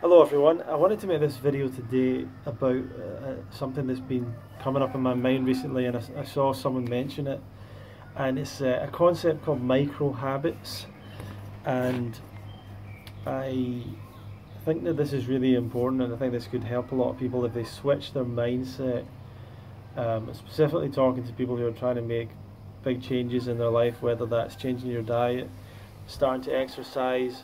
Hello everyone, I wanted to make this video today about something that's been coming up in my mind recently, and I saw someone mention it, and it's a concept called micro habits. And I think that this is really important, and I think this could help a lot of people if they switch their mindset. Specifically talking to people who are trying to make big changes in their life, whether that's changing your diet, starting to exercise,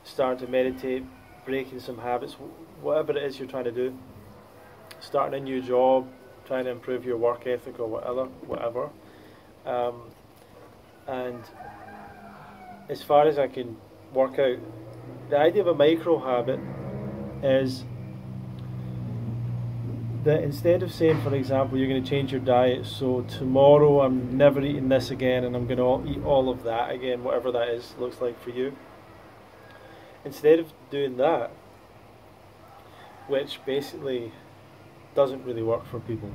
starting to meditate, breaking some habits, whatever it is you're trying to do, starting a new job, trying to improve your work ethic or whatever. And as far as I can work out, the idea of a micro habit is that instead of saying, for example, you're going to change your diet, so tomorrow I'm never eating this again and I'm going to eat all of that again, whatever that is, looks like for you. Instead of doing that, which basically doesn't really work for people,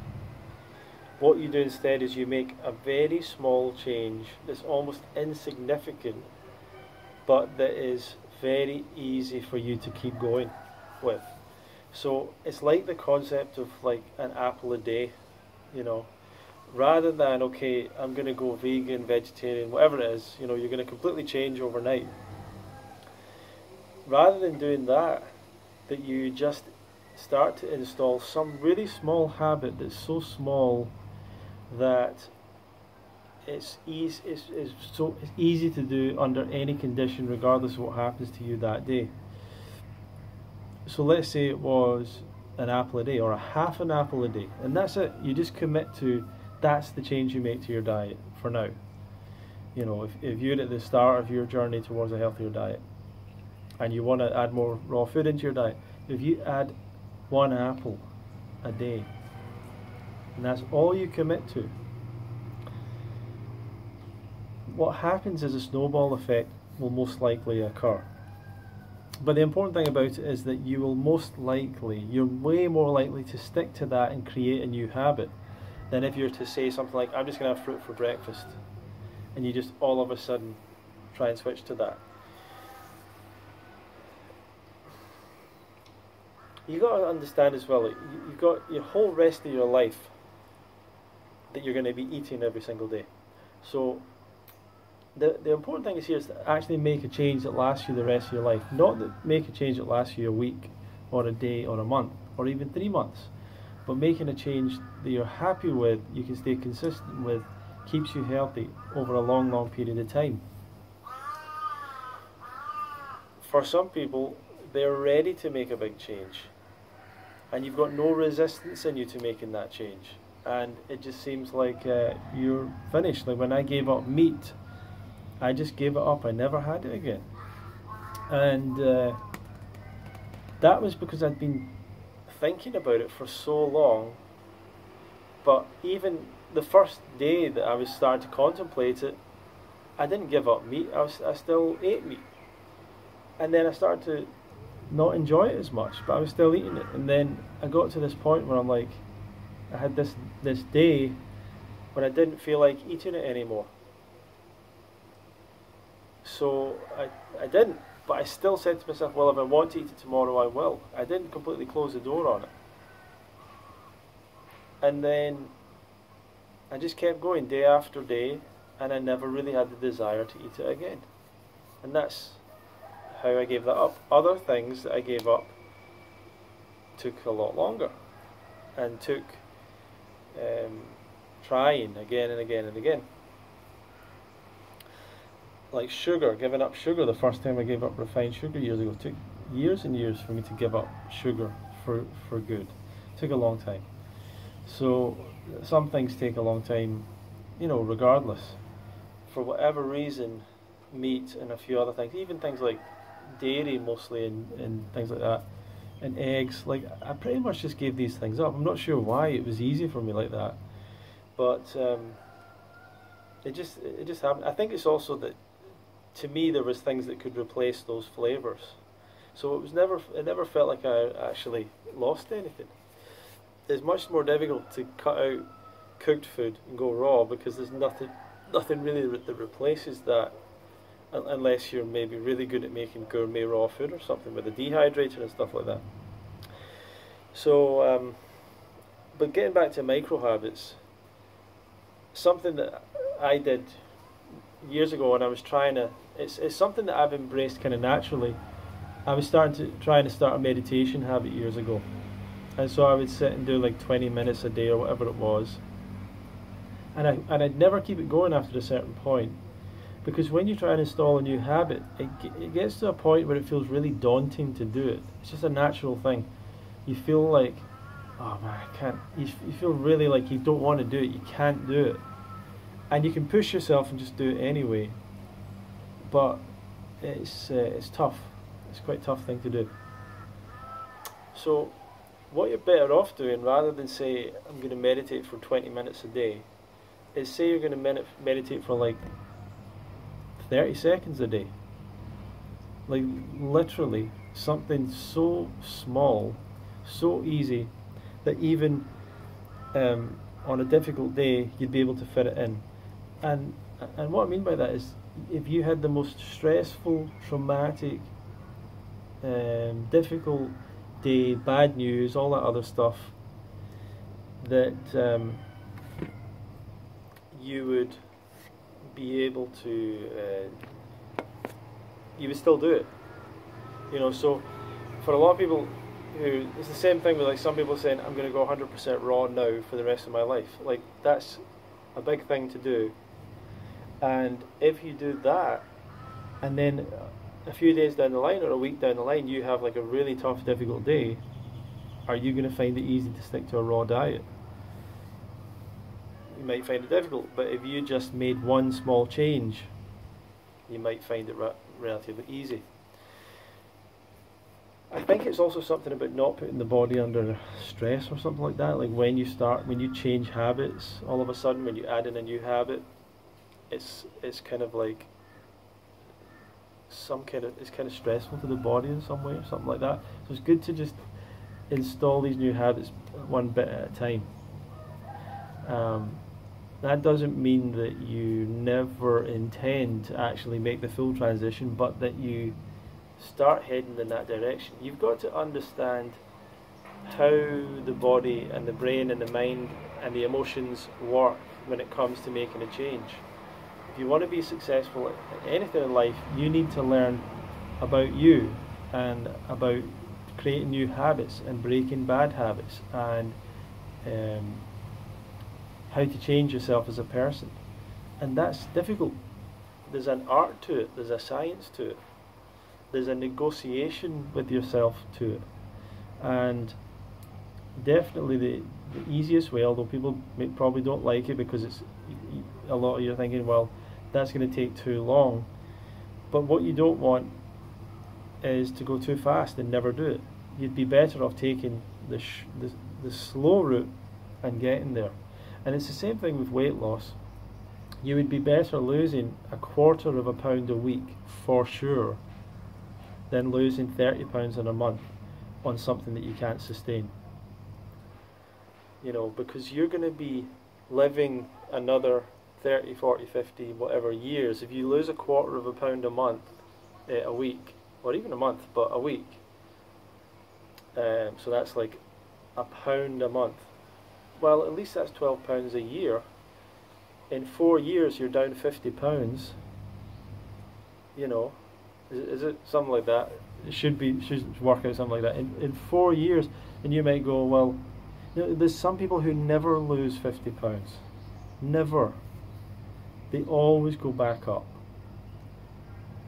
what you do instead is you make a very small change that's almost insignificant, but that is very easy for you to keep going with. So it's like the concept of like an apple a day, you know, rather than, okay, I'm going to go vegan, vegetarian, whatever it is, you know, you're going to completely change overnight. Rather than doing that, that you just start to install some really small habit that's so small that it's easy to do under any condition, regardless of what happens to you that day. So let's say it was an apple a day or a half an apple a day, and that's it. You just commit to, that's the change you make to your diet for now. You know, if you're at the start of your journey towards a healthier diet and you want to add more raw food into your diet, if you add one apple a day and that's all you commit to, what happens is a snowball effect will most likely occur. But the important thing about it is that you will you're way more likely to stick to that and create a new habit than if you're to say something like, I'm just going to have fruit for breakfast, and you just all of a sudden try and switch to that. You've got to understand as well, you've got your whole rest of your life that you're going to be eating every single day. So the important thing is here is to actually make a change that lasts you the rest of your life. Not that make a change that lasts you a week or a day or a month or even 3 months, but making a change that you're happy with, you can stay consistent with, keeps you healthy over a long period of time. For some people, they're ready to make a big change, and you've got no resistance in you to making that change, and it just seems like you're finished. Like when I gave up meat, I just gave it up. I never had it again. And that was because I'd been thinking about it for so long. But even the first day that I was starting to contemplate it, I didn't give up meat. I still ate meat. And then I started to not enjoy it as much, but I was still eating it. And then I got to this point where I'm like, I had this day when I didn't feel like eating it anymore. So I didn't, but I still said to myself, well, if I want to eat it tomorrow, I will. I didn't completely close the door on it. And then I just kept going day after day, and I never really had the desire to eat it again. And that's how I gave that up. Other things that I gave up took a lot longer, and took trying again and again and again. Like sugar, giving up sugar. The first time I gave up refined sugar years ago, it took years and years for me to give up sugar for good. It took a long time. So some things take a long time, you know, regardless. For whatever reason, meat and a few other things, even things like dairy mostly and things like that, and eggs, like I pretty much just gave these things up. I'm not sure why it was easy for me like that, but it just happened. I think it's also that, to me, there was things that could replace those flavors. So it never felt like I actually lost anything. It's much more difficult to cut out cooked food and go raw, because there's nothing really that replaces that unless you're maybe really good at making gourmet raw food or something with a dehydrator and stuff like that. So, but getting back to micro habits, something that I did years ago when I was trying to, it's something that I've embraced kind of naturally. I was trying to start a meditation habit years ago, and so I would sit and do like 20 minutes a day or whatever it was, and I'd never keep it going after a certain point, because when you try and install a new habit, it gets to a point where it feels really daunting to do it. It's just a natural thing. You feel like, oh man, I can't. You feel really like you don't want to do it. You can't do it, and you can push yourself and just do it anyway. But it's tough. It's quite a tough thing to do. So what you're better off doing, rather than say I'm going to meditate for 20 minutes a day, is say you're going to meditate for like 30 seconds a day. Like literally something so small, so easy, that even on a difficult day you'd be able to fit it in. And what I mean by that is, if you had the most stressful, traumatic, difficult day, bad news, all that other stuff, that you would be able to, you would still do it. You know, so for a lot of people who, it's the same thing with like some people saying, I'm going to go 100% raw now for the rest of my life. Like, that's a big thing to do. And if you do that, and then a few days down the line or a week down the line you have like a really tough, difficult day, are you going to find it easy to stick to a raw diet? You might find it difficult, but if you just made one small change, you might find it relatively easy. I think it's also something about not putting the body under stress or something like that. Like when you change habits, all of a sudden when you add in a new habit, it's kind of like it's kind of stressful to the body in some way or something like that. So it's good to just install these new habits one bit at a time. That doesn't mean that you never intend to actually make the full transition, but that you start heading in that direction. You've got to understand how the body and the brain and the mind and the emotions work when it comes to making a change. If you want to be successful at anything in life, you need to learn about you and about creating new habits and breaking bad habits, and how to change yourself as a person. And that's difficult. There's an art to it, there's a science to it, there's a negotiation with yourself to it. And definitely the easiest way, although people probably don't like it because it's a lot of you are thinking, well, that's going to take too long. But what you don't want is to go too fast and never do it. You'd be better off taking the slow route and getting there. And it's the same thing with weight loss. You would be better losing 1/4 of a pound a week for sure than losing 30 pounds in a month on something that you can't sustain. You know, because you're going to be living another 30, 40, 50, whatever years. If you lose 1/4 of a pound a month, a week, or even a month, but a week, so that's like £1 a month. Well, at least that's £12 a year. In 4 years, you're down 50 pounds. You know, is it something like that? It should work out something like that. In 4 years, and you might go, well, you know, there's some people who never lose 50 pounds. Never. They always go back up.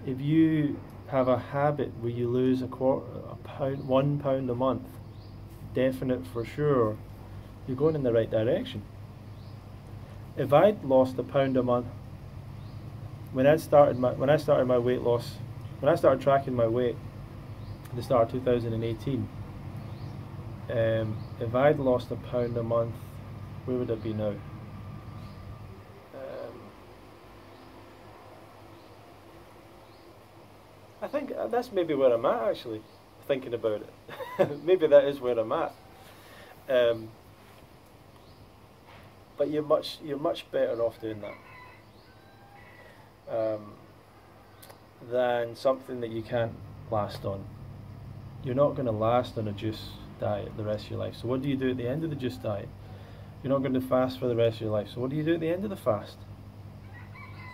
If you have a habit where you lose £1 a month, definite for sure, you're going in the right direction. If I'd lost £1 a month when I started my weight loss, when I started tracking my weight at the start of 2018, if I'd lost £1 a month, where would I be now? I think that's maybe where I'm at, actually, thinking about it. Maybe that is where I'm at. But you're much better off doing that. than something that you can't last on. You're not going to last on a juice diet the rest of your life. So what do you do at the end of the juice diet? You're not going to fast for the rest of your life. So what do you do at the end of the fast?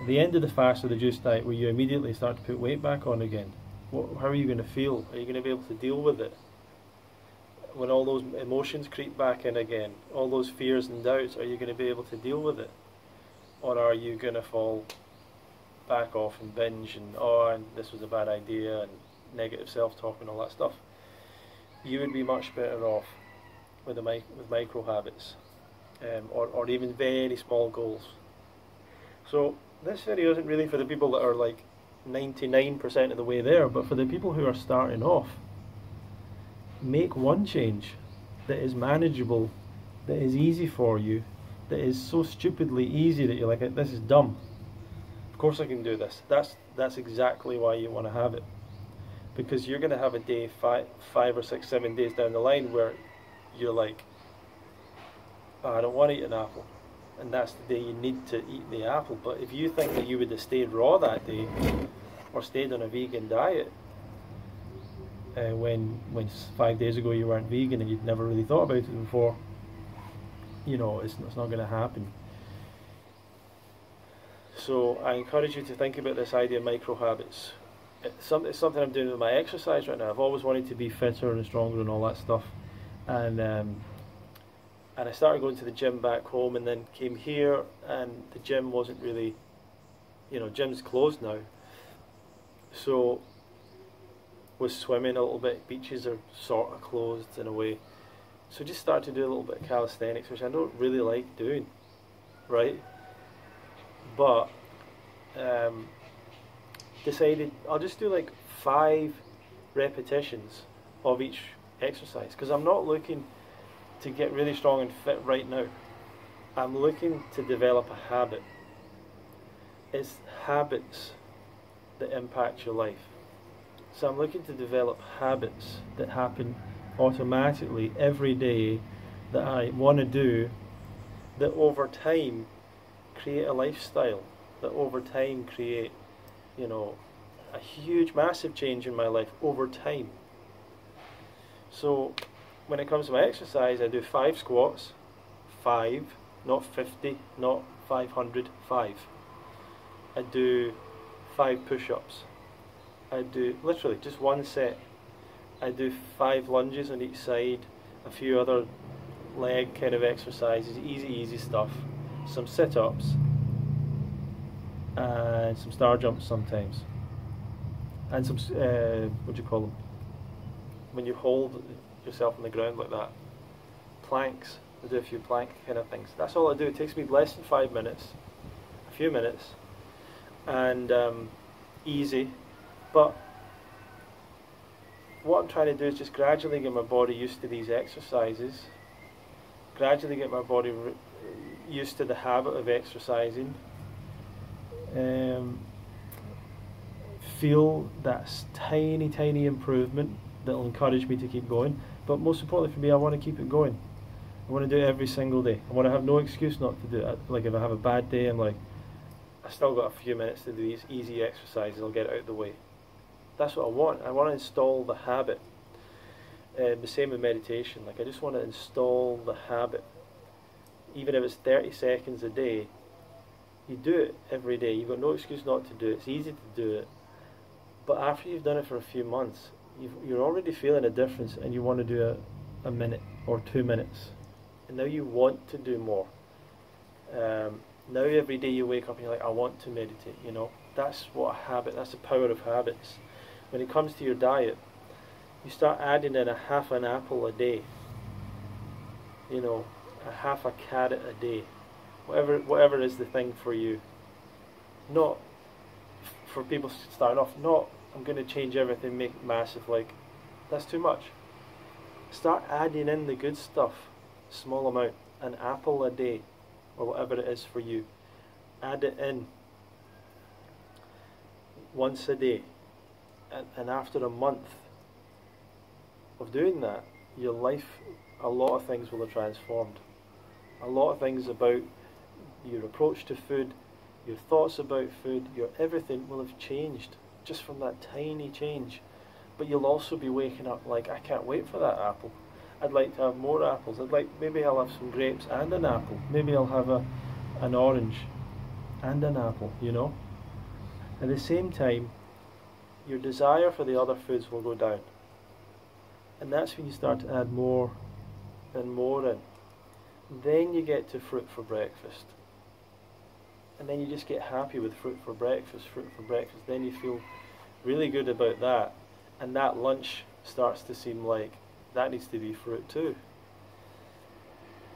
At the end of the fast or the juice diet, where you immediately start to put weight back on again, how are you going to feel? Are you going to be able to deal with it? When all those emotions creep back in again, all those fears and doubts, are you going to be able to deal with it? Or are you going to fall back off and binge and, oh, and this was a bad idea, and negative self-talk and all that stuff? You would be much better off with micro habits, or even very small goals. So this video isn't really for the people that are like 99% of the way there, but for the people who are starting off. Make one change that is manageable, that is easy for you, that is so stupidly easy that you're like, this is dumb. Of course I can do this. That's exactly why you want to have it. Because you're going to have a day, five or six, 7 days down the line where you're like, oh, I don't want to eat an apple. And that's the day you need to eat the apple. But if you think that you would have stayed raw that day, or stayed on a vegan diet, when 5 days ago you weren't vegan and you'd never really thought about it before, you know, it's not going to happen. So I encourage you to think about this idea of micro habits. It's something I'm doing with my exercise right now. I've always wanted to be fitter and stronger and all that stuff, and I started going to the gym back home, and then came here, and the gym wasn't really, you know, gym's closed now. So was swimming a little bit, beaches are sort of closed in a way. So just started to do a little bit of calisthenics, which I don't really like doing, right? But decided I'll just do like 5 repetitions of each exercise, because I'm not looking to get really strong and fit right now. I'm looking to develop a habit. It's habits that impact your life. So I'm looking to develop habits that happen automatically every day that I want to do, that over time create a lifestyle, that over time create, you know, a huge, massive change in my life over time. So when it comes to my exercise, I do 5 squats, 5, not 50, not 500, 5. I do 5 push-ups. I do literally just 1 set. I do 5 lunges on each side, a few other leg kind of exercises, easy stuff, some sit-ups, and some star jumps sometimes, and some what do you call them, when you hold yourself on the ground like that, planks. I do a few plank kind of things. That's all I do. It takes me less than 5 minutes, a few minutes, and easy. But what I'm trying to do is just gradually get my body used to these exercises, gradually get my body used to the habit of exercising, feel that tiny improvement that will encourage me to keep going. But most importantly for me, I want to keep it going. I want to do it every single day. I want to have no excuse not to do it. Like if I have a bad day, I'm like, I still got a few minutes to do these easy exercises, I'll get it out of the way. That's what I want. I want to install the habit. The same with meditation. Like I just want to install the habit. Even if it's 30 seconds a day, you do it every day. You've got no excuse not to do it. It's easy to do it. But after you've done it for a few months, you're already feeling a difference, and you want to do a minute or 2 minutes. And now you want to do more. Now every day you wake up and you're like, I want to meditate, you know. That's what a habit, that's the power of habits. When it comes to your diet, you start adding in a half an apple a day, you know, a half a carrot a day, whatever is the thing for you. Not for people starting off, not I'm going to change everything, make it massive, like that's too much. Start adding in the good stuff, small amount, an apple a day, or whatever it is for you. Add it in once a day, and after a month of doing that, your life, a lot of things will have transformed. A lot of things about your approach to food, your thoughts about food, your everything will have changed. just from that tiny change. But you'll also be waking up like, I can't wait for that apple. I'd like to have more apples. Maybe I'll have some grapes and an apple. Maybe I'll have an orange and an apple, you know. At the same time, your desire for the other foods will go down. And that's when you start to add more and more in. Then you get to fruit for breakfast. And then you just get happy with fruit for breakfast. Then you feel really good about that. And that lunch starts to seem like that needs to be fruit too.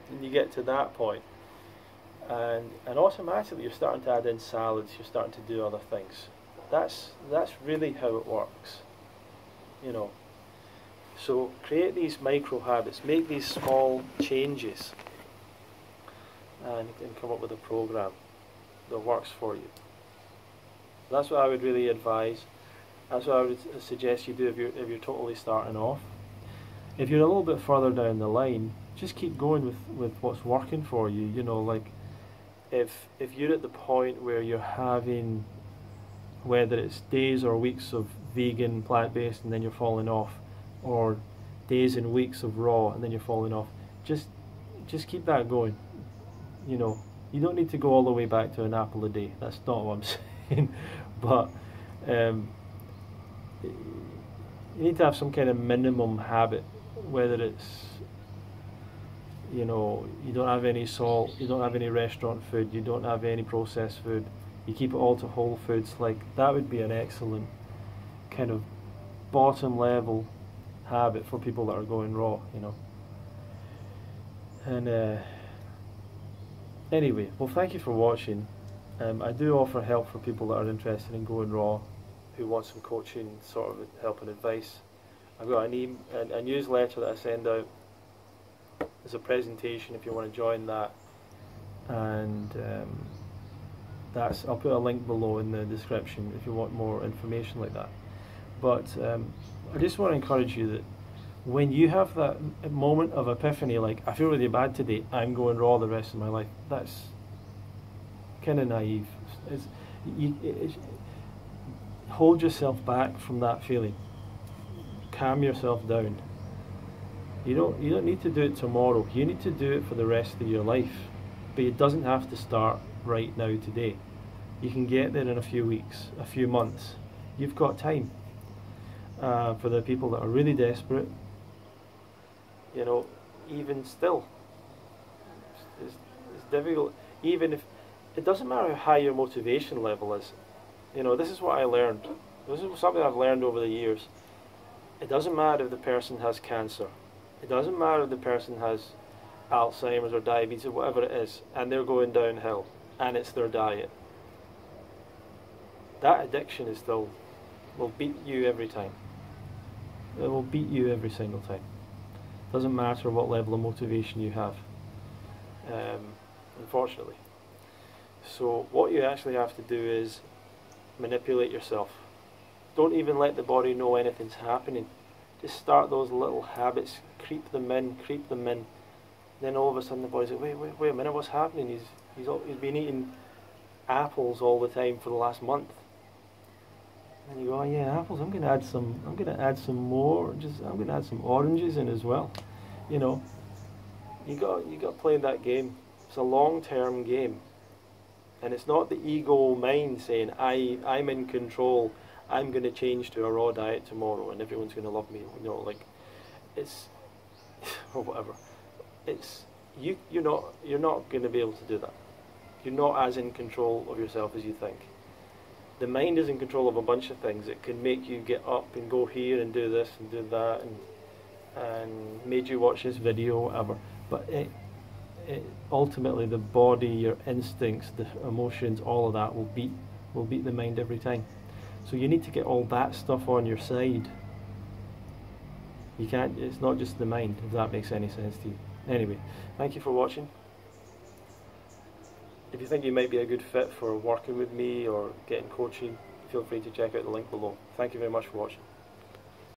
And you get to that point, and automatically you're starting to add in salads, you're starting to do other things. That's really how it works, you know. So create these micro habits, make these small changes, and come up with a program that works for you. That's what I would really advise. That's what I would suggest you do if you're totally starting off. If you're a little bit further down the line, just keep going with what's working for you. You know, like if you're at the point where you're having, whether it's days or weeks of vegan, plant-based, and then you're falling off, or days and weeks of raw and then you're falling off, just keep that going. You know, you don't need to go all the way back to an apple a day. That's not what I'm saying. But you need to have some kind of minimum habit, whether it's, you know, you don't have any salt, you don't have any restaurant food, you don't have any processed food, you keep it all to whole foods. Like, that would be an excellent kind of bottom level habit for people that are going raw, you know. And anyway, well, thank you for watching. I do offer help for people that are interested in going raw, who want some coaching, sort of help and advice. I've got a newsletter that I send out as a presentation if you want to join that, and I'll put a link below in the description if you want more information like that. But I just want to encourage you that when you have that moment of epiphany, like, I feel really bad today, I'm going raw the rest of my life, that's kind of naive. Hold yourself back from that feeling. Calm yourself down. You don't need to do it tomorrow. You need to do it for the rest of your life. But it doesn't have to start right now today. You can get there in a few weeks, a few months. You've got time. For the people that are really desperate, you know, even still, it's difficult. Even if, it doesn't matter how high your motivation level is. You know, this is what I learned. This is something I've learned over the years. It doesn't matter if the person has cancer. It doesn't matter if the person has Alzheimer's or diabetes or whatever it is, and they're going downhill, and it's their diet. That addiction is still, will beat you every time. It will beat you every single time. Doesn't matter what level of motivation you have, unfortunately. So what you actually have to do is manipulate yourself. Don't even let the body know anything's happening. Just start those little habits, creep them in. Then all of a sudden the body's like, wait a minute, what's happening? He's been eating apples all the time for the last month. And you go, oh yeah, apples. I'm going to add some more. I'm going to add some oranges in as well. You know, you got to play that game. It's a long-term game, and it's not the ego mind saying I'm in control. I'm going to change to a raw diet tomorrow, and everyone's going to love me. You know, like, it's or whatever. It's you're not going to be able to do that. You're not as in control of yourself as you think. The mind is in control of a bunch of things. It can make you get up and go here and do this and do that, and made you watch this video, whatever. But ultimately, the body, your instincts, the emotions, all of that will beat the mind every time. So you need to get all that stuff on your side. You can't. It's not just the mind, if that makes any sense to you. Anyway, thank you for watching. If you think you might be a good fit for working with me or getting coaching, feel free to check out the link below. Thank you very much for watching.